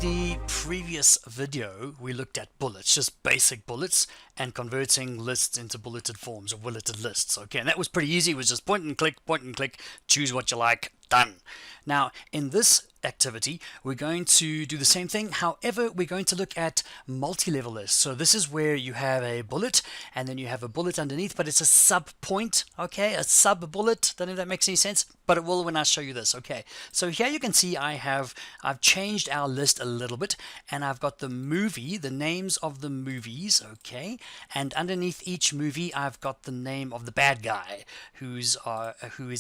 the previous video, we looked at bullets, just basic bullets, and converting lists into bulleted forms or bulleted lists. Okay, and that was pretty easy. It was just point and click, choose what you like, done. Now, in this activity, we're going to do the same thing. However, we're going to look at multi-level lists. So this is where you have a bullet and then you have a bullet underneath, but it's a sub point. Okay, a sub bullet. Don't know if that makes any sense, but it will when I show you this. Okay, so here you can see I've changed our list a little bit, and I've got the movie, the names of the movies. Okay, and underneath each movie I've got the name of the bad guy who is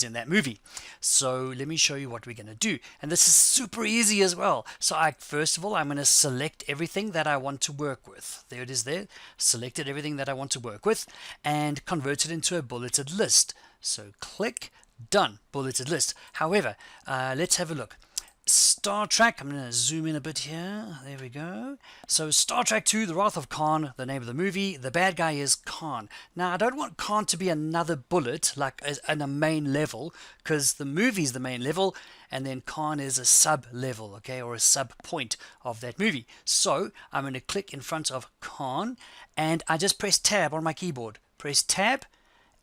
in that movie. So let me show you what we're going to do, and this is super easy as well. So first of all, I'm going to select everything that I want to work with. There it is there. Selected everything that I want to work with and convert it into a bulleted list. So click, done, bulleted list. However, let's have a look. Star Trek, I'm going to zoom in a bit here. There we go. So Star Trek 2, The Wrath of Khan, the name of the movie. The bad guy is Khan. Now, I don't want Khan to be another bullet, like in a main level, because the movie's the main level, and then Khan is a sub-level, okay, or a sub-point of that movie. So I'm going to click in front of Khan, and I just press Tab on my keyboard. Press Tab,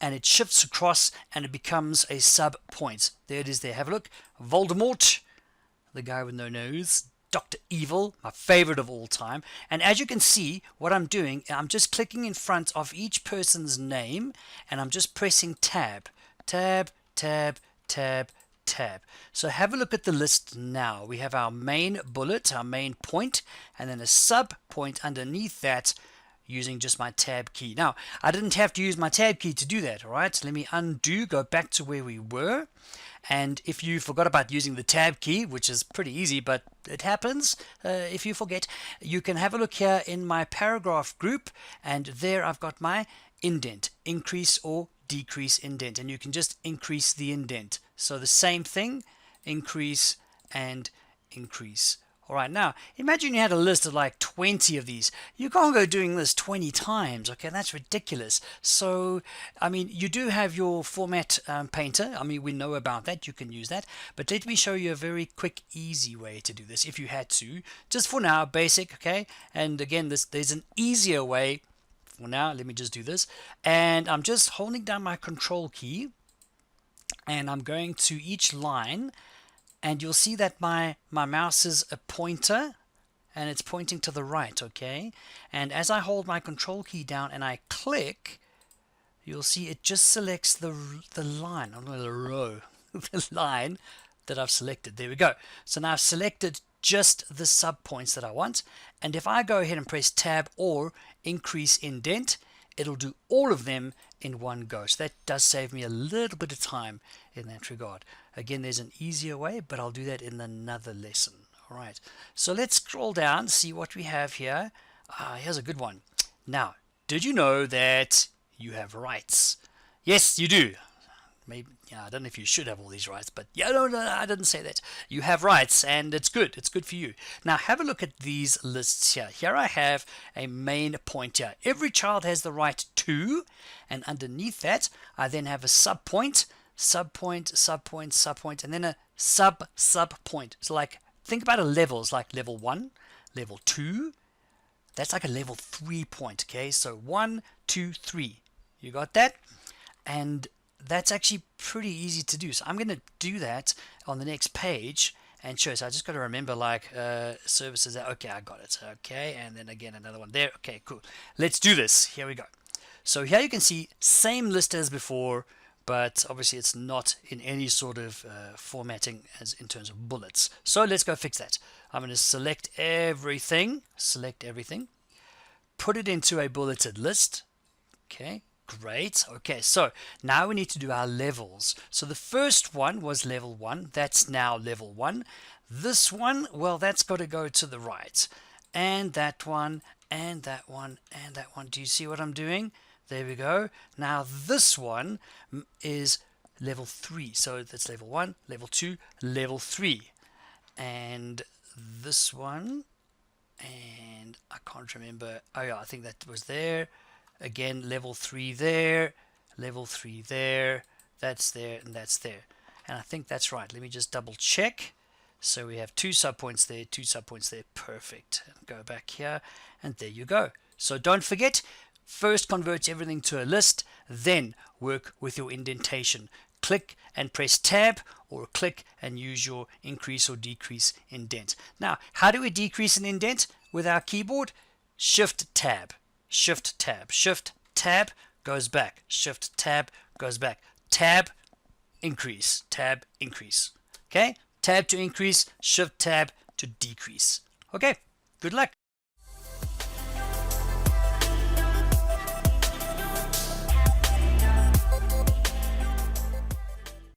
and it shifts across, and it becomes a sub-point. There it is there. Have a look. Voldemort, the guy with no nose, Dr. Evil, my favorite of all time. And as you can see, what I'm doing, I'm just clicking in front of each person's name, and I'm just pressing tab, tab, tab, tab, tab. So have a look at the list now. We have our main bullet, our main point, and then a sub point underneath that using just my tab key. Now, I didn't have to use my tab key to do that, all right? Let me undo, go back to where we were. And if you forgot about using the tab key, which is pretty easy, but it happens if you forget, you can have a look here in my paragraph group, and there I've got my indent, increase or decrease indent, and you can just increase the indent. So the same thing, increase and increase. Alright, now imagine you had a list of like 20 of these. You can't go doing this 20 times, okay? That's ridiculous. So, I mean, you do have your format painter. I mean, we know about that. You can use that. But let me show you a very quick, easy way to do this if you had to. Just for now, basic, okay? And again, there's an easier way. For now, let me just do this. And I'm just holding down my control key, and I'm going to each line. And you'll see that my mouse is a pointer, and it's pointing to the right, okay? And as I hold my control key down and I click, you'll see it just selects the line, or the row, the line that I've selected. There we go. So now I've selected just the sub points that I want. And if I go ahead and press tab or increase indent, it'll do all of them in one go. So that does save me a little bit of time in that regard. Again, there's an easier way, but I'll do that in another lesson. All right, so let's scroll down, see what we have here. Here's a good one. Now, did you know that you have rights? Yes, you do. Maybe, yeah, I don't know if you should have all these rights, but yeah, no, I didn't say that. You have rights, and it's good. It's good for you. Now, have a look at these lists here. Here I have a main point here. Every child has the right to, and underneath that, I then have a sub point, sub point, sub point, sub point, and then a sub point. So, like, think about a level. It's like level 1, level 2. That's like a level 3 point. Okay, so 1, 2, 3. You got that? And that's actually pretty easy to do. So I'm going to do that on the next page and show. So I just got to remember, like, services. Okay, I got it. Okay, and then again another one there. Okay, cool. Let's do this. Here we go. So here you can see same list as before, but obviously it's not in any sort of formatting as in terms of bullets. So let's go fix that. I'm going to select everything, put it into a bulleted list. Okay, great. Okay, so now we need to do our levels. So the first one was level 1. That's now level 1. This one, well, that's got to go to the right. And that one, and that one, and that one. Do you see what I'm doing? There we go. Now this one is level 3. So that's level 1, level 2, level 3. And this one, and I can't remember. Oh yeah, I think that was there. Again, level 3 there, level 3 there, that's there, and that's there. And I think that's right. Let me just double check. So we have 2 subpoints there, 2 subpoints there. Perfect. Go back here, and there you go. So don't forget, first convert everything to a list, then work with your indentation. Click and press tab, or click and use your increase or decrease indent. Now, how do we decrease an indent with our keyboard? Shift tab, shift tab, shift tab goes back, shift tab goes back, tab increase, tab increase. Okay, tab to increase, shift tab to decrease. Okay, good luck.